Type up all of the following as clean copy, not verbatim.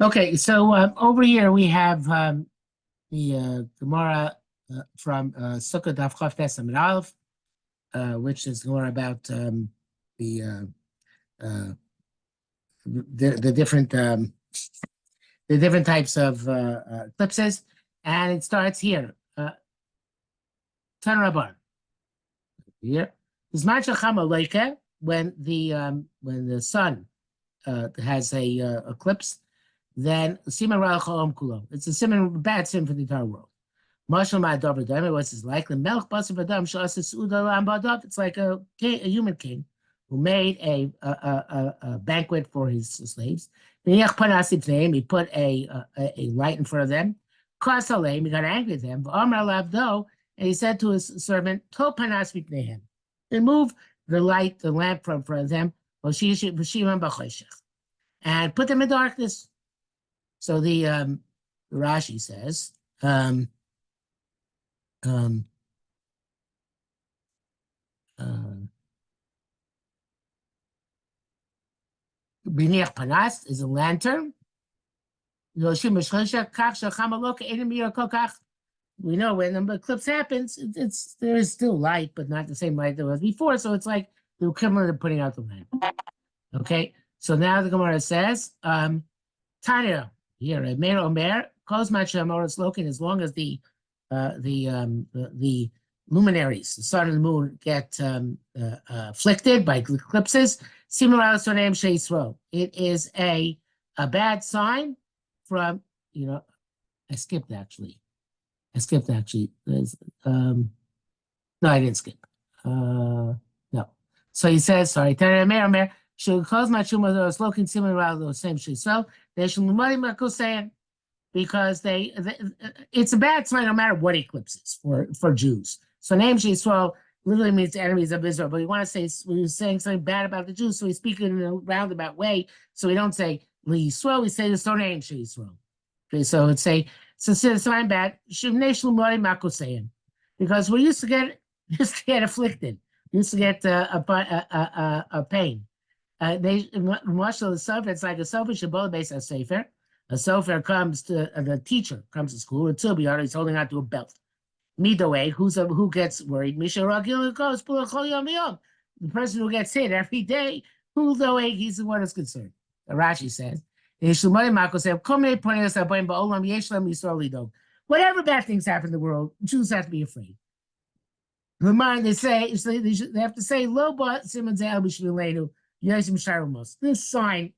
Okay, so over here we have the Gemara from Sukkot Daf Chaf Tes Amud Aleph, which is more about the uh, the different types of eclipses, and it starts here. Tan Rabban here. When the sun has a eclipse, then siman ra l'cholam kulo. It's a siman, bad sin for the entire world. Mashal ma'adav v'dam. What's his like? The melch basar v'dam sh'asa su'uda l'am ba'adav. It's like a human king who made a banquet for his slaves. V'niach panasib name. He put a light in front of them. Kras aleim. He got angry at them. V'amar lavdo. And he said to his servant, to panas v'pneihem. Remove the light, the lamp from front of them. V'shivim b'choshech. And put them in darkness. So the Rashi says, b'niach panas is a lantern. We know when the eclipse happens, there is still light, but not the same light there was before. So it's like the equivalent of putting out the lamp. Okay, so now the Gemara says, Tanya. Here, Meir Omer calls Machamoris Lokin as long as the luminaries, the sun and the moon, get afflicted by eclipses. Similar to name Sheisro. It is a bad sign from I skipped actually. No, I didn't skip. No. So he says, sorry, Meir Omer. Because it's a bad sign no matter what eclipses for Jews. So name Yisrael literally means enemies of Israel, but we want to say we're saying something bad about the Jews, so we speak it in a roundabout way. So we don't say Yisrael, we say there's no name Yisrael. Okay, so it's a sign bad. Because we used to get afflicted, we used to get a pain. Marshal the sofer, it's like a sofer shabola based on sefer. A sofer comes to the teacher comes to school. A tzubiyar, he's holding on to a belt. Midaway, who gets worried? Misha Ragil goes the person who gets hit every day. Who's the way he's the one that's concerned. Rashi says, whatever bad things happen in the world, Jews have to be afraid. Remind they have to say Loba Simon Zel Bishvilenu. This sign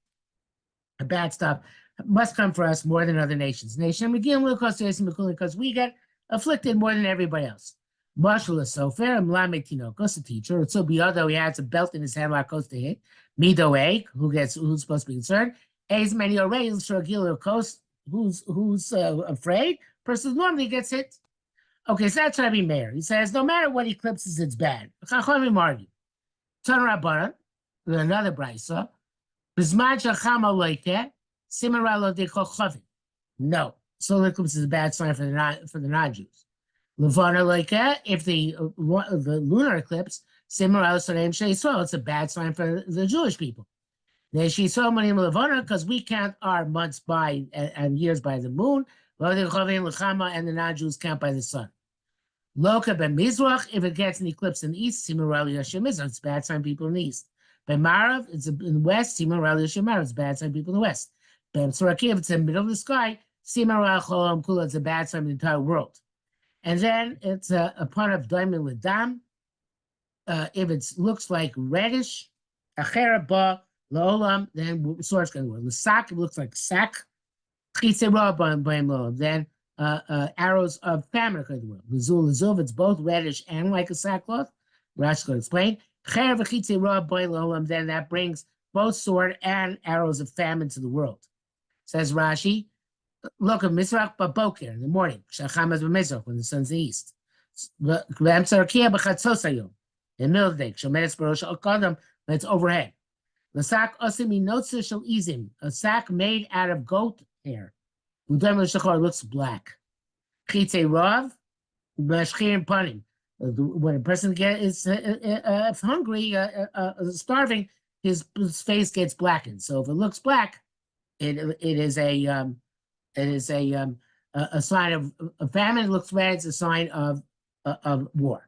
of bad stuff must come for us more than other nations. Because we get afflicted more than everybody else. Marshal is so fair, the teacher. It's so beyond he has a belt in his hand like goes to hit. Mido who's supposed to be concerned. As many arrays who's afraid. Person normally gets hit. Okay, so that's Rabbi Meir. He says no matter what eclipses, it's bad. Chachamim argue. Turn Rabbanan. Another brisa. No, solar eclipse is a bad sign for the non-Jews. If the lunar eclipse, it's a bad sign for the Jewish people. Because we count our months by and years by the moon, and the non-Jews count by the sun. Loka ben Mizrach, if it gets an eclipse in the east, it's a bad sign people in the east. By Marav, it's in the west. Simon Rali Shemar, it's bad sign people in the west. By Tzoraki, if it's in the middle of the sky, Simon Rali Cholam Kula, it's a bad sign for the entire world. And then it's a part of Daimon Ledam. If it looks like reddish, Achera Ba Lolam, then sword's going to work. The sack, it looks like sack. Chitze Ra Baim Lolam, then arrows of famine are going to work. Lazul Lazul, it's both reddish and like a sackcloth. Rashi going to explain. Then that brings both sword and arrows of famine to the world. Says Rashi, look at Mizrach Baboker in the morning, Shachamas B'Mizrach, when the sun's in the east. In the middle of the day, Shomedes Barosh Al-Kadam, when it's overhead. The sack Osimi Notza Shal Izim, a sack made out of goat hair. Udem Shachar looks black. Chitze Rav, Mashchir Panim. When a person is hungry, starving, his face gets blackened. So if it looks black, It is a sign of a famine. It looks red. It's a sign of war.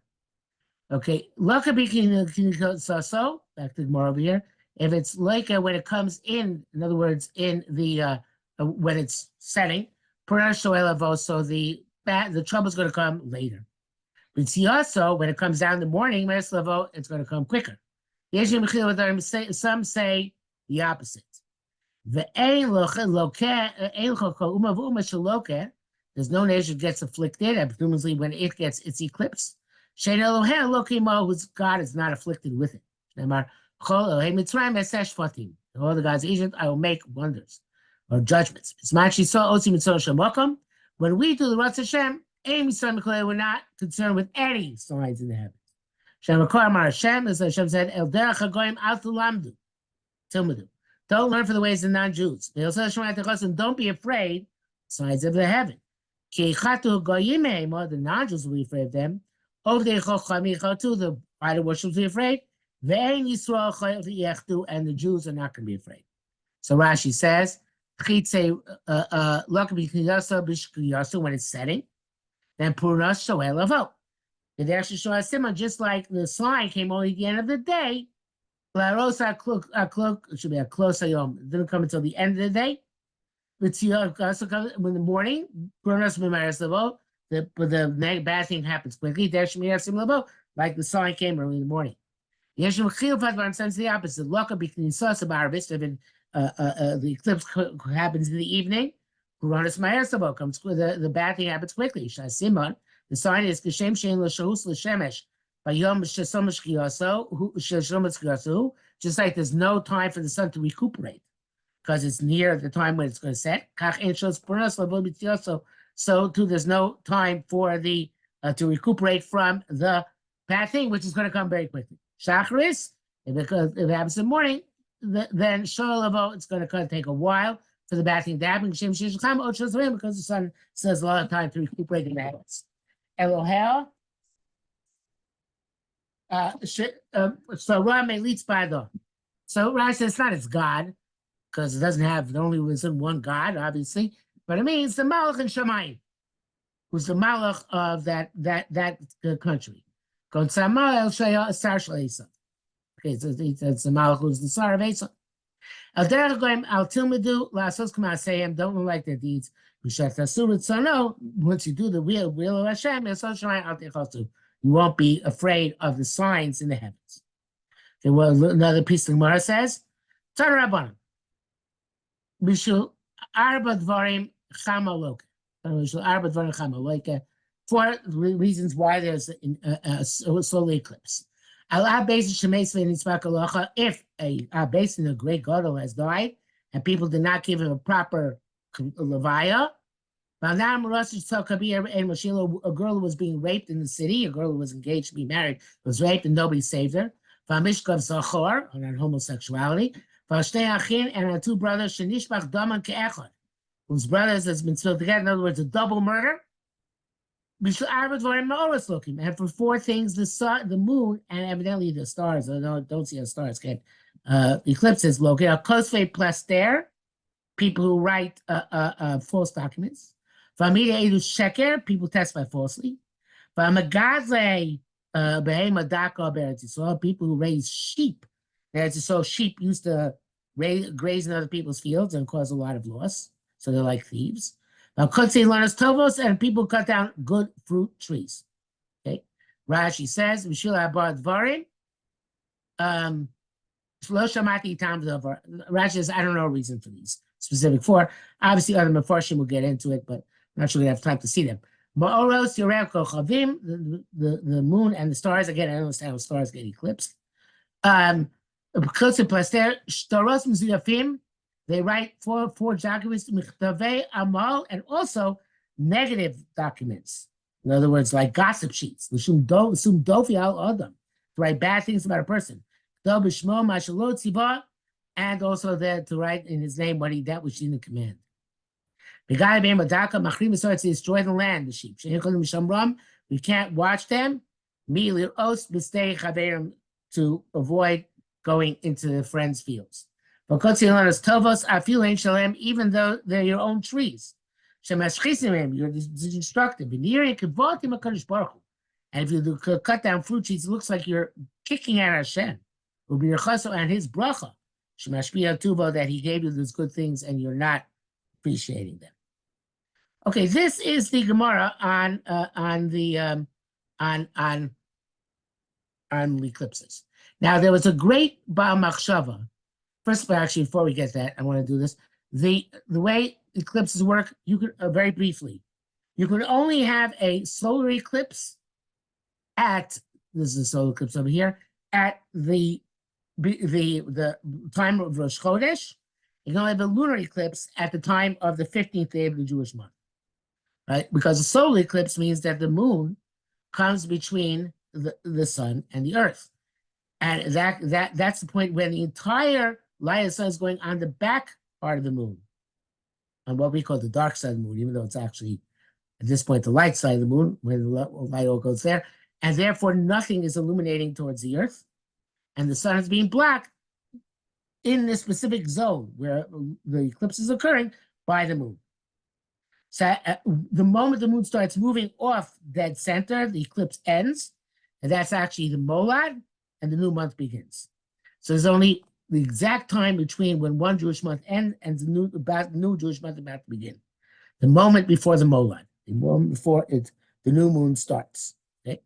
Okay, so back to more over here. If it's like when it comes in other words, in the when it's setting, so the trouble's going to come later. But see also when it comes down in the morning, it's going to come quicker. Some say the opposite. There's no nation gets afflicted, and presumably when it gets its eclipse. Whose God is not afflicted with it. All the gods of Egypt, I will make wonders or judgments. When we do the Ratz Hashem, we're not concerned with any signs in the heavens. As Hashem said, don't learn for the ways of non-Jews. Don't be afraid, signs of the heaven. The non-Jews will be afraid of them. Over the idol worship will be afraid. And the Jews are not going to be afraid. So Rashi says, when it's setting, then just like the sign came only at the end of the day, it should be a close ayom. It didn't come until the end of the day. Also comes in the morning. The bad thing happens quickly. Like the sign came early in the morning. Sense the opposite. The eclipse happens in the evening. The bad thing happens quickly. The sign is just like there's no time for the sun to recuperate because it's near the time when it's going to set. So too, there's no time for the to recuperate from the bad thing, which is going to come very quickly. Shacharis, if it happens in the morning, then Sholavo, it's going to kind of take a while for the bad thing to happen because the sun says a lot of time to recuperate in the heavens. Elohel. So Rame leads by the. So Rashi says it's not its God, because it doesn't have, it only was in one God, obviously, but it means the Malach and Shamayim, who's the Malach of that country. Okay, so it's the Malach who's the Sar of Esau. Al Tilmidu, Lasos Kamasayim, don't look like their deeds. Once you do the will of Hashem, you won't be afraid of the signs in the heavens. Okay, well, another piece of Gemara says, Tan Rabbanim, Bishul Arba Dvarim Chamaloka. Bishul Arba Dvarim Chamaloka. 4 reasons why there's a solar eclipse. Al basis Shemesve Nitzvak Alocha, if a basin, a great gadol has died, and people did not give him a proper levaya. A girl who was being raped in the city, a girl who was engaged to be married, was raped and nobody saved her. On homosexuality. And her 2 brothers, whose brothers has been spilled together, in other words, a double murder. And for 4 things, the sun, the moon, and evidently the stars, I don't see how stars get eclipses located. Kosfe plaster, people who write false documents. Famida edu sheker, people testify falsely. Famagazle behema daka beretz Yisrael, people who raise sheep. So sheep used to graze in other people's fields and cause a lot of loss. So they're like thieves. Kotze lanas tovos, and people cut down good fruit trees. Okay, Rashi says, "Mishila bar dvarim." Rashi says, I don't know a reason for these specific 4. Obviously, other Mefarshim will get into it, but I'm not sure we have time to see them. Ma'oros Yorev Kochavim, the moon and the stars. Again, I don't understand how stars get eclipsed. Because of Plaster, Shtaros Mzuyafim, they write 4 documents, Michtavei Amal, and also negative documents. In other words, like gossip sheets. L'shum dofi al adam, to write bad things about a person. And also there to write in his name that which he didn't command. The guy being Madaka, Machrim starts to destroy the land, the sheep. We can't watch them. To avoid going into the friends' fields. Even though they're your own trees. You're destructive. And if you cut down fruit trees, it looks like you're kicking at Hashem. And his bracha, that he gave you those good things and you're not appreciating them. Okay, this is the Gemara on eclipses. Now, there was a great Baal Machshava. First of all, actually, before we get that, I want to do this. The way eclipses work, you could very briefly, you could only have a solar eclipse at, this is a solar eclipse over here, at the time of Rosh Chodesh. You can only have a lunar eclipse at the time of the 15th day of the Jewish month, right? Because a solar eclipse means that the moon comes between the sun and the earth. And that's the point where the entire light of the sun is going on the back part of the moon, on what we call the dark side of the moon, even though it's actually, at this point, the light side of the moon, where the light all goes there. And therefore, nothing is illuminating towards the earth. And the sun is being black in this specific zone where the eclipse is occurring by the moon. So the moment the moon starts moving off dead center, the eclipse ends. And that's actually the molad, and the new month begins. So there's only the exact time between when one Jewish month ends and the new Jewish month about to begin. The moment before the molad, the moment before the new moon starts. Okay?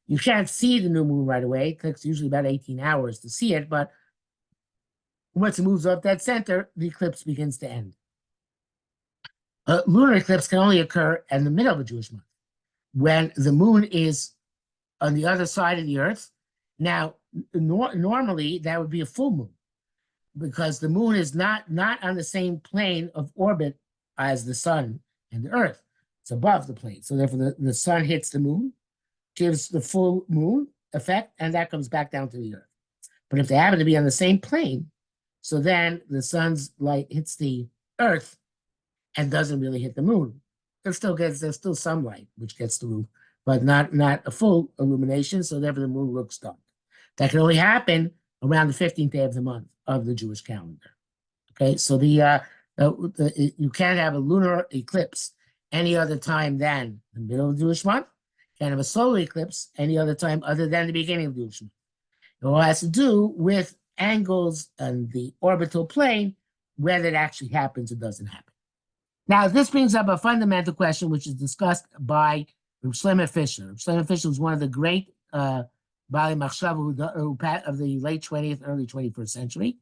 You can't see the new moon right away. It takes usually about 18 hours to see it, but once it moves off that center, the eclipse begins to end. A lunar eclipse can only occur in the middle of a Jewish month, when the moon is on the other side of the earth. Now, normally that would be a full moon, because the moon is not on the same plane of orbit as the sun and the earth. It's above the plane. So therefore the sun hits the moon, gives the full moon effect, and that comes back down to the earth. But if they happen to be on the same plane, so then the sun's light hits the earth and doesn't really hit the moon. There's still some light which gets the roof, but not a full illumination, so therefore the moon looks dark. That can only happen around the 15th day of the month of the Jewish calendar. Okay, so you can't have a lunar eclipse any other time than the middle of the Jewish month. You can't have a solar eclipse any other time other than the beginning of the Jewish month. It all has to do with angles and the orbital plane, whether it actually happens or doesn't happen. Now, this brings up a fundamental question, which is discussed by Shlomo Fisher. Shlomo Fisher was one of the great Baalei Machshava of the late 20th, early 21st century.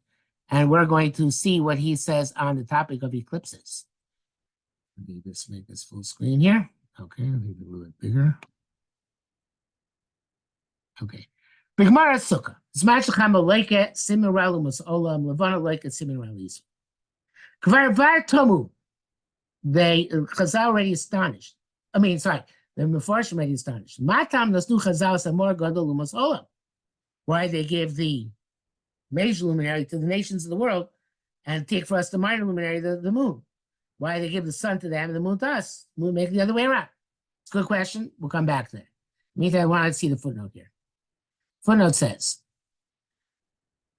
And we're going to see what he says on the topic of eclipses. Let me just make this full screen here. Okay, make it a little bit bigger. Okay. B'Gemara Sukkah. Zman shechem aleike simin ralu mus olam levana aleike simin ralis. Kvar var tomu. Chazal already astonished. The Mefarshim already astonished. Matam nasnu Chazal samor gadol umas olam. Why they give the major luminary to the nations of the world and take for us the minor luminary, the moon? Why they give the sun to them and the moon to us? Moon make it the other way around. It's a good question. We'll come back to that. Meantime, I want to see the footnote here. Footnote says,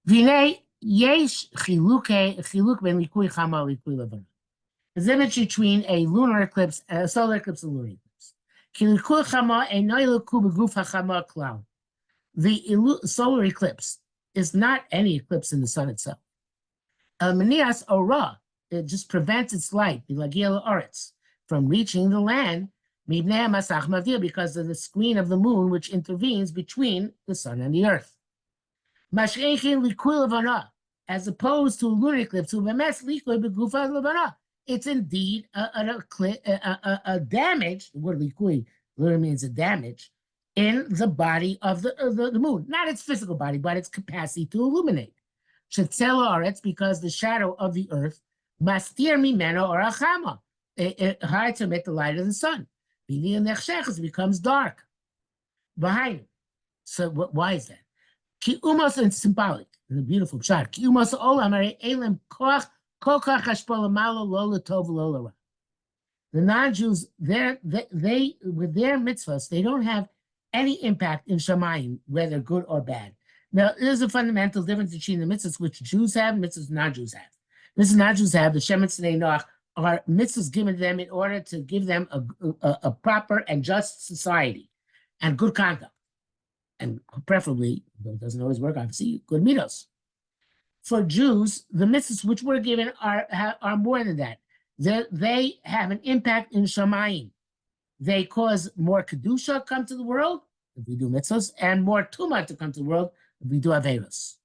V'nei yesh chiluk ben likui chama likui levana. There's a difference between a lunar eclipse and a solar eclipse and a lunar eclipse. Ki likui chama einoi liku beguf hachama klal. The solar eclipse is not any eclipse in the sun itself. El manias ora, it just prevents its light, bilagiel oretz, from reaching the land, mibnei masach mavir, because of the screen of the moon which intervenes between the sun and the earth. Mashreichin likui levana, as opposed to a lunar eclipse, uvemes likui begufa levana. It's indeed a damage. The word likui literally means a damage in the body of the moon, not its physical body, but its capacity to illuminate. Shetzel haaretz, because the shadow of the earth mastir mimeno or achama, it hides from it the light of the sun. It becomes dark behind it. So why is that? Ki umos, and symbolic, and a beautiful shot. Ki umos olam are elim koach kol kach hashpala malo lo latov lo lara. The non-Jews, they with their mitzvahs, they don't have any impact in Shamayim, whether good or bad. Now, there's a fundamental difference between the mitzvahs which Jews have and mitzvahs non-Jews have. Mitzvahs non-Jews have, the Shem Mitzvah Noach, are mitzvahs given to them in order to give them a proper and just society and good conduct. And preferably, though it doesn't always work, obviously, good midos. For Jews, the mitzvahs which we're given are more than that. They have an impact in Shamayim. They cause more Kedusha come to the world, if we do mitzvahs, and more Tumah to come to the world, if we do Averos.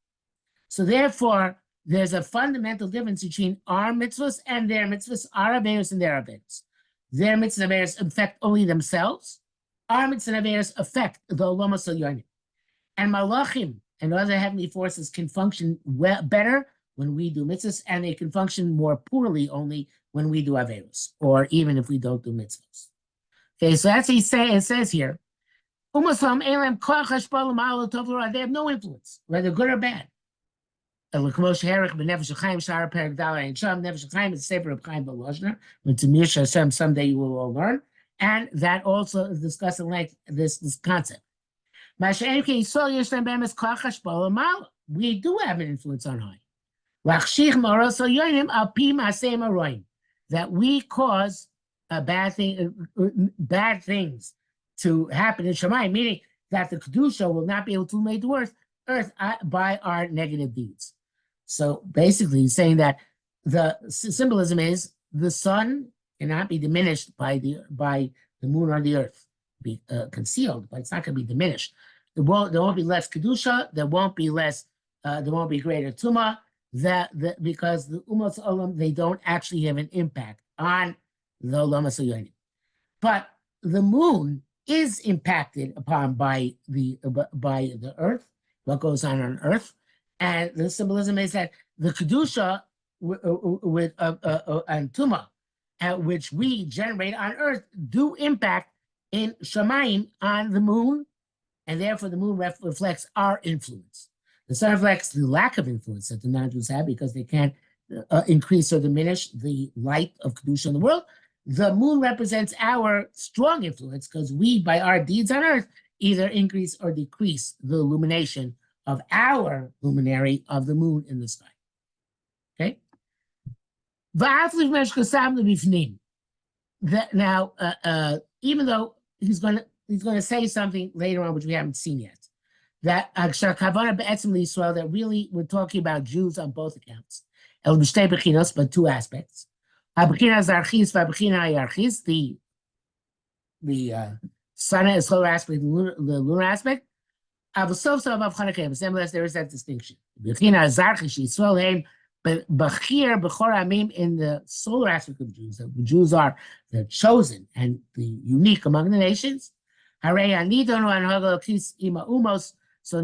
So therefore, there's a fundamental difference between our mitzvahs and their mitzvahs, our Averos and their Averos. Their mitzvahs and Averos affect only themselves. Our mitzvahs and Averos affect the Olam HaSolyonim. And Malachim and other heavenly forces can function better when we do mitzvahs, and they can function more poorly only when we do Averos, or even if we don't do mitzvahs. Okay, so that's what it says here. They have no influence, whether good or bad. Nefesh Chaim is Sefer of Chaim Belozner, when to Mir Hashem someday you will all learn, and that also is discussed in length this concept. We do have an influence on high. That we cause bad things to happen in Shammai, meaning that the Kedusha will not be able to make the earth by our negative deeds. So basically, he's saying that the symbolism is the sun cannot be diminished by the moon or the earth, be concealed, but it's not going to be diminished. There won't be less Kedusha, there won't be greater Tumah, because the Umos Olam, they don't actually have an impact on the Olam HaSolyonim. But the moon is impacted upon by the earth, what goes on earth, and the symbolism is that the Kedusha and Tumah, which we generate on earth, do impact in Shamayim on the moon, and therefore the moon reflects our influence. The sun reflects the lack of influence that the non-Jews have because they can't increase or diminish the light of Kedusha in the world. The moon represents our strong influence because we, by our deeds on earth, either increase or decrease the illumination of our luminary of the moon in the sky. Okay? Now, even though he's going to say something later on which we haven't seen yet, that that really we're talking about Jews on both accounts. But two aspects. The sun and solar aspect, the lunar aspect. Nevertheless, there is that distinction. But in the solar aspect of Jews, the Jews are the chosen and the unique among the nations. So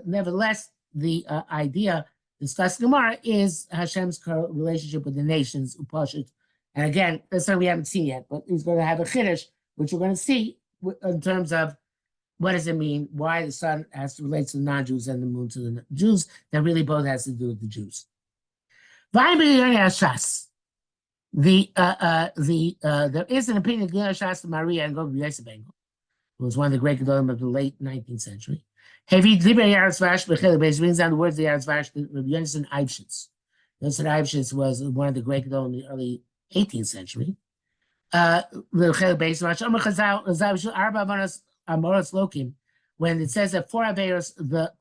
nevertheless, the idea discussed in Gemara is Hashem's relationship with the nations, Upashit. And again, that's something we haven't seen yet, but he's going to have a chiddush, which we're going to see in terms of what does it mean, why the sun has to relate to the non-Jews and the moon to the Jews. That really both has to do with the Jews. There is an opinion of Shas to Maria and Gobi Yosef Engel, who was one of the great Gedolim of the late 19th century. He brings down the words of the Yarzvash, Rabbi Yonason Eibshitz. Yonason Eibshitz was one of the great Gedolim in the early 18th century. When it says that for Averos, the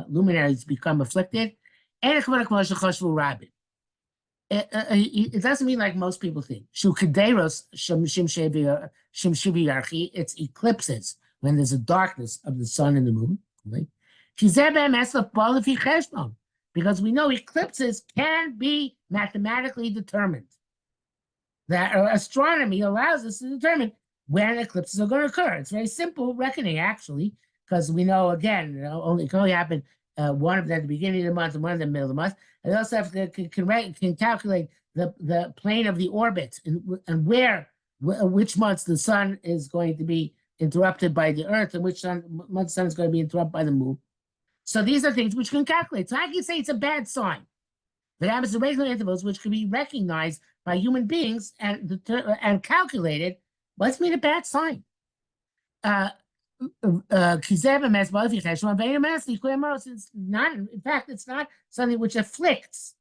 luminaries become afflicted, it doesn't mean like most people think. It's eclipses, when there's a darkness of the sun and the moon. Because we know eclipses can be mathematically determined. That astronomy allows us to determine when eclipses are going to occur. It's very simple reckoning, actually, because we know, again, it can only happen one of them at the beginning of the month and one of them in the middle of the month. And also have can calculate the plane of the orbit and which months the sun is going to be interrupted by the earth and which month the sun is going to be interrupted by the moon. So these are things which can calculate. So I can say it's a bad sign that happens at regular intervals, which can be recognized by human beings and calculated. What's mean a bad sign? It's not, in fact, it's not something which afflicts,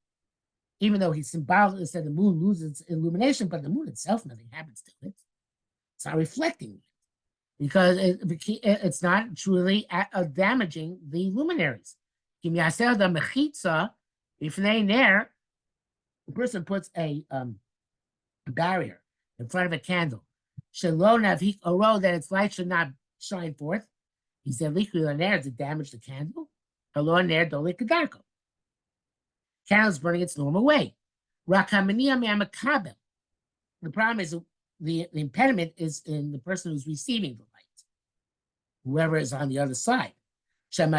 even though he symbolically said the moon loses its illumination, but the moon itself, nothing happens to it. It's not reflecting because it's not truly damaging the luminaries. The person puts a barrier in front of a candle. That its light should not shine forth. He said, to damage the candle. Candle is burning its normal way. The problem is the impediment is in the person who's receiving the light, whoever is on the other side. That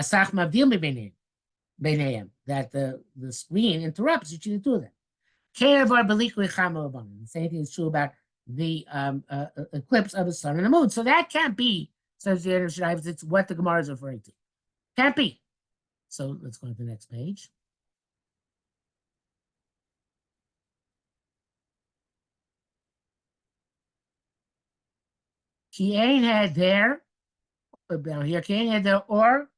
the screen interrupts between the two of them. The same thing is true about the eclipse of the sun and the moon. So that can't be, says the Shiur, it's what the Gemara is referring to. Can't be. So let's go to the next page. He ain't had there, down here, or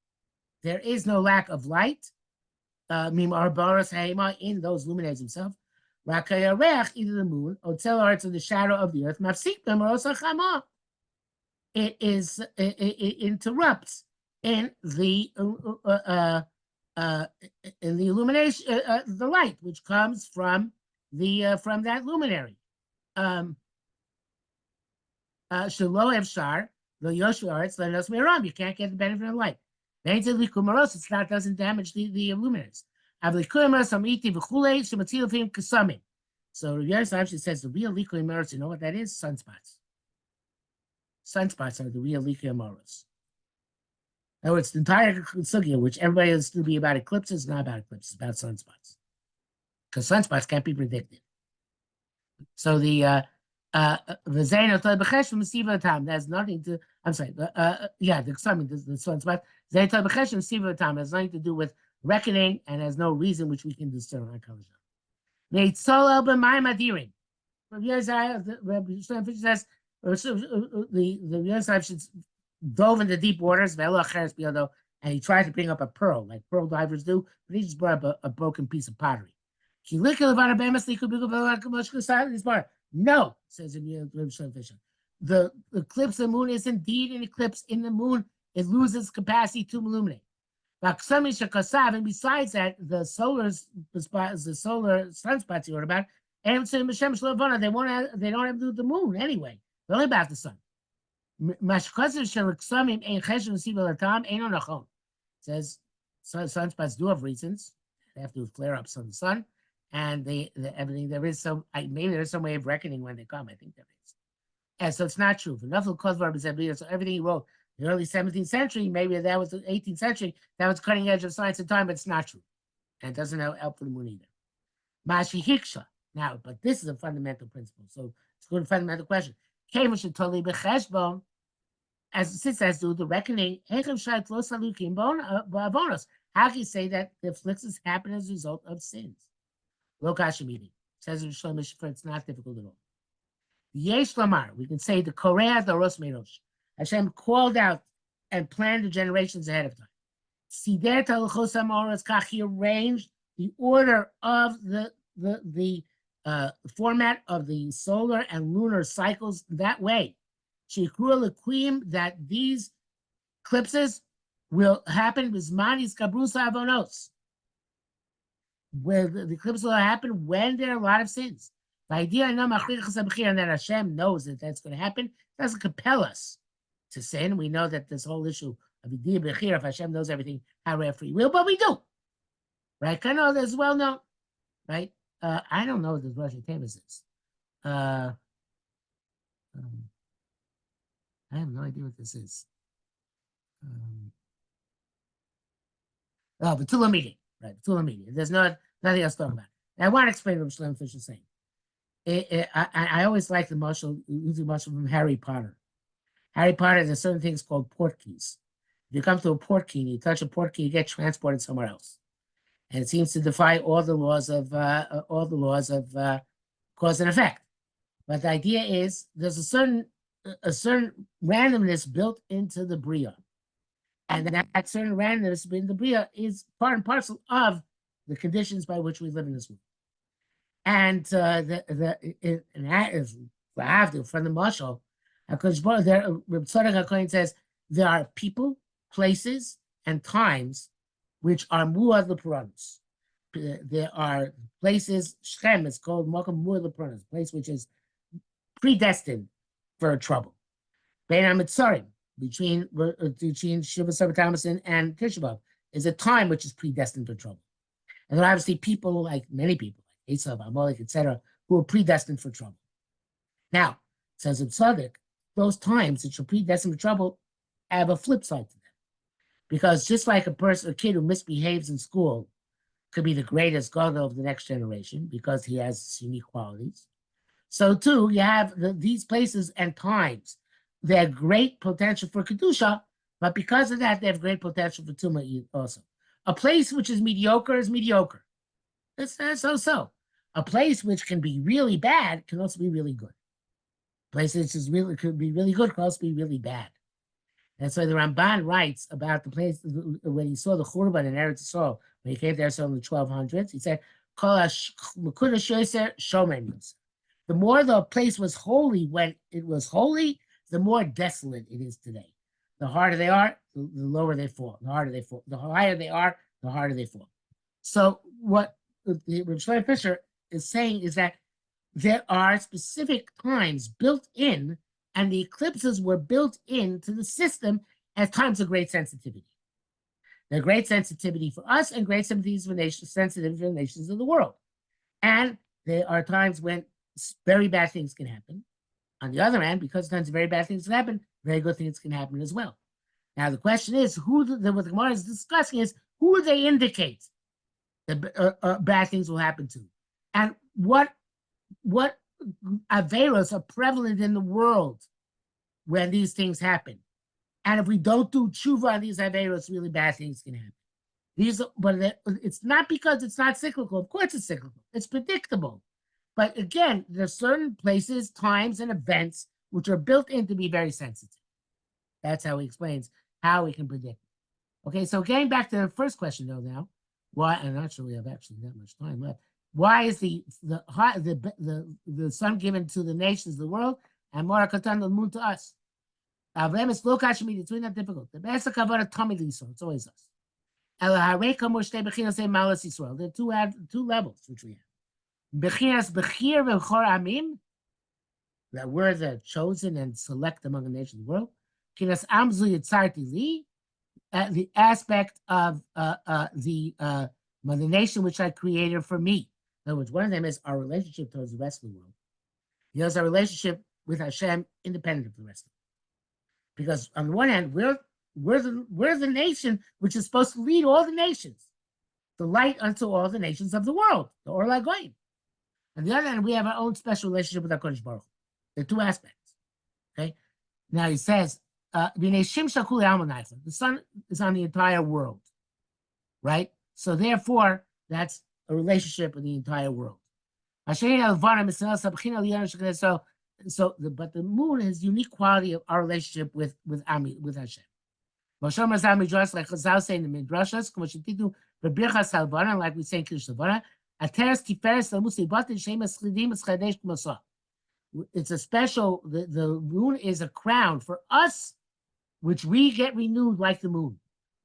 there is no lack of light. In those luminaries themselves. Either the moon, or it's in the shadow of the earth. It interrupts in the illumination, the light which comes from that luminary. Shlomo Efshar, the Yoshua, it's letting us miram. You can't get the benefit of light. It's not doesn't damage the luminaries. So yes, actually says the real likuim maros. You know what that is? Sunspots. Sunspots are the real likuim maros. In other words, the entire sugya, which everybody is to be about eclipses, not about eclipses, about sunspots, because sunspots can't be predicted. So the there's nothing to. I'm sorry. The sunspot. Has nothing to do with reckoning and has no reason which we can discern. The Yosef should dove into deep waters, and he tried to bring up a pearl, like pearl divers do, but he just brought up a broken piece of pottery. No, says the eclipse of the moon is indeed an eclipse in the moon. It loses capacity to illuminate. And besides that, the solar sunspots you heard about, they don't have to do with the moon anyway. They're only about the sun. Says sunspots do have reasons. They have to do with flare-ups on the sun. And everything there is maybe there's some way of reckoning when they come. I think there is. And so it's not true. So everything he wrote in the early 17th century, maybe that was the 18th century, that was cutting edge of science and time, but it's not true. And it doesn't help for the moon either. Mashi Hiksha. Now, but this is a fundamental principle. So it's a good fundamental question. As it says, do the reckoning. How can you say that the afflictions happen as a result of sins? Lokash meeting says in Shlomo, it's not difficult at all. Yesh Lamar, we can say the Korea the Ros Merosh. Hashem called out and planned the generations ahead of time. Sider Talchos Amoros Kach, he arranged the order of the format of the solar and lunar cycles that way. Shikru Lequim, that these eclipses will happen with Manis Kabrusa Avonos, where the eclipse will happen when there are a lot of sins. The idea and that Hashem knows that that's going to happen doesn't compel us to sin. We know that this whole issue of idea bechir, if Hashem knows everything, how we have free will, but we do, right? I know that's well known, right? I don't know what this Rosh Hashanah is. I have no idea what this is. The Tula meeting, right? The Tula meeting. There's nothing else to talk about. And I want to explain what Shlomo Fish is saying. I always like the marshal, using marshal from Harry Potter. Harry Potter, there's certain things called port keys. If you come to a port key and you touch a port key, you get transported somewhere else. And it seems to defy all the laws of cause and effect. But the idea is there's a certain a certain randomness built into the Bria. And that certain randomness in the Bria is part and parcel of the conditions by which we live in this world. And and that is from the Marshal. Because there, Reb Tzadok HaKohen says there are people, places, and times which are muad lepuranos. There are places. Shechem is called Mokum muad lepuranos, place which is predestined for trouble. Bein HaMitzarim, between Shiva Sabbath and Tisha B'Av, is a time which is predestined for trouble. And then obviously people, like many people, like Esav, Amalek, etc., who are predestined for trouble. Now, says Tzaddik, those times which are predestined for trouble have a flip side to them. Because just like a kid who misbehaves in school could be the greatest gadol of the next generation because he has unique qualities, so too you have these places and times. They have great potential for kedusha, but because of that, they have great potential for tumah also. A place which is mediocre is mediocre. It's so. A place which can be really bad can also be really good. A place which is really could be really good can also be really bad. And so the Ramban writes about the place when he saw the Churban in Eretz Yisrael, when he came there in the 1200s, he said, the more the place was holy when it was holy, the more desolate it is today. The harder they are, the lower they fall. The harder they fall. The higher they are, the harder they fall. So what Shlomo Fisher is saying is that there are specific times built in, and the eclipses were built into the system as times of great sensitivity. They're great sensitivity for us and great sensitivity for the nations of the world. And there are times when very bad things can happen. On the other hand, because times very bad things can happen, very good things can happen as well. Now, the question is, what the Gemara is discussing is, who do they indicate that bad things will happen to? And what averos are prevalent in the world when these things happen? And if we don't do tshuva on these averos, really bad things can happen. But it's not because it's not cyclical. Of course it's cyclical. It's predictable. But again, there are certain places, times, and events which are built in to be very sensitive. That's how he explains how we can predict. Okay, so getting back to the first question, though, now, why? I'm not sure we have actually that much time left. Why is the sun given to the nations of the world and Mora Katan the moon to us? It's not difficult. The best of Kavara Tommy so it's always us. There are two levels which we have. Bechiras Bechir v'Chor Amim, that we're the chosen and select among the nations of the world. Kinas Amzu Yitzarti Li, the aspect of the nation which I created for me. In other words, one of them is our relationship towards the rest of the world. The other is our relationship with Hashem, independent of the rest of it. Because on the one hand, we're the nation which is supposed to lead all the nations, the light unto all the nations of the world, the Or LaGoyim. On the other hand, we have our own special relationship with HaKadosh Baruch Hu. There are two aspects. Okay. Now he says, the sun is on the entire world, right? So therefore, that's a relationship with the entire world. But the moon has unique quality of our relationship with Hashem. Like Chazal say in the Midrashas, like we say in Kiddush Levana, it's a special, the moon is a crown for us, which we get renewed like the moon.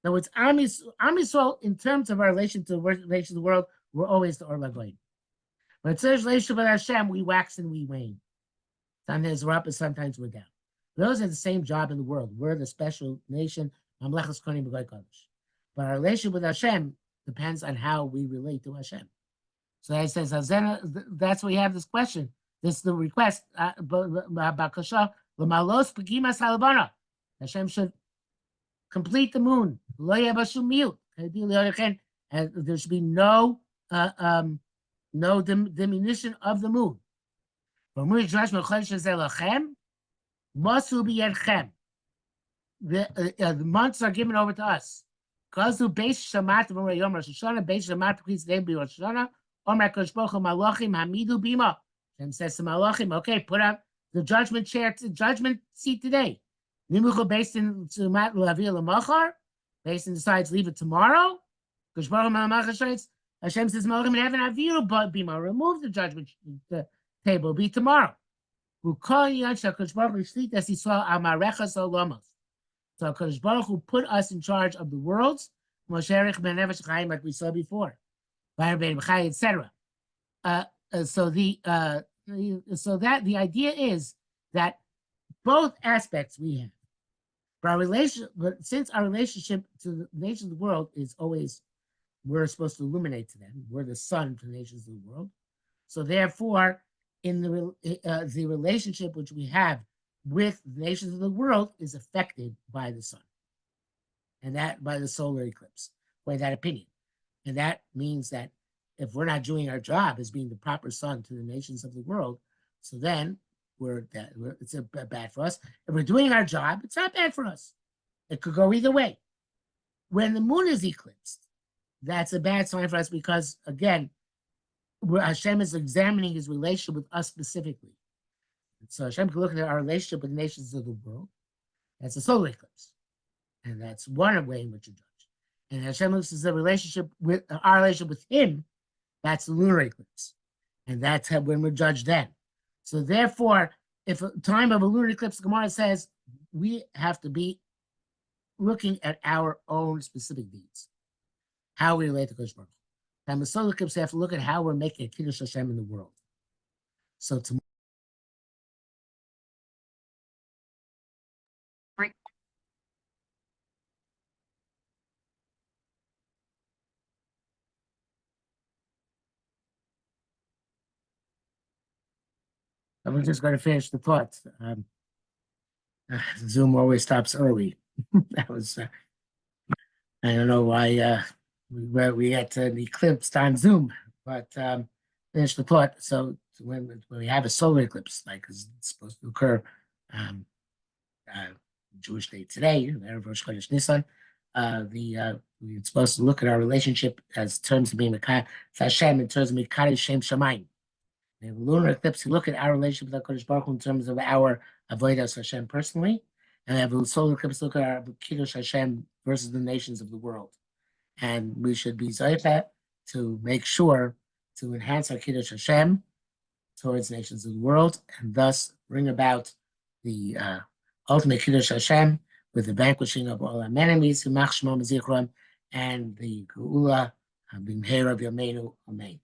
In other words, Am Yisrael, in terms of our relation to the world, we're always the Or LaGoyim. But it says relationship with Hashem, we wax and we wane. Sometimes we're up and sometimes we're down. Those are the same job in the world. We're the special nation, Mamlechas Kohanim B'Goy Kodesh. But our relationship with Hashem depends on how we relate to Hashem. So it says, that's why we have this question. This is the request. Hashem should complete the moon. And there should be no diminution of the moon. The months are given over to us. Hashem says to Malachim, okay, put up the judgment chair, judgment seat today. Based in Based in decides leave it tomorrow. Hashem says, Malachim in heaven, Aviru Bima, remove the judgment the table, be tomorrow. So Kodesh Baruch Hu put us in charge of the worlds, like we saw before, etc. So the idea is that both aspects we have. But since our relationship to the nations of the world is always, we're supposed to illuminate to them. We're the sun to the nations of the world. So therefore, in the relationship which we have with the nations of the world is affected by the sun, and that by the solar eclipse, by that opinion. And that means that if we're not doing our job as being the proper sun to the nations of the world, so then it's bad for us. If we're doing our job, it's not bad for us. It could go either way. When the moon is eclipsed, that's a bad sign for us because, again, Hashem is examining his relationship with us specifically. So Hashem can look at our relationship with the nations of the world. That's a solar eclipse. And that's one way in which you judge. And Hashem looks at the relationship with our relationship with him. That's the lunar eclipse. And that's when we're judged then. So therefore, if a time of a lunar eclipse, the Gemara says, we have to be looking at our own specific deeds. How we relate to Kodesh Baruch Hu. And the solar eclipse, we have to look at how we're making a Kiddush Hashem in the world. So tomorrow, I'm just going to finish the thought. Zoom always stops early. That was, I don't know why we had an eclipse on Zoom, but finish the thought. So when we have a solar eclipse, like it's supposed to occur Jewish day today, Rosh Chodesh Nisan, we're supposed to look at our relationship as terms of being Hashem in terms of Mikadosh Shem Shamayim. We have a lunar eclipse. We look at our relationship with HaKadosh Baruch Hu in terms of our avodas Hashem personally, and we have a solar eclipse. Look at our Kiddush Hashem versus the nations of the world, and we should be zayifet to make sure to enhance our Kiddush Hashem towards nations of the world, and thus bring about the ultimate Kiddush Hashem with the vanquishing of all our enemies, and the Geula b'mheira b'yameinu. Amen.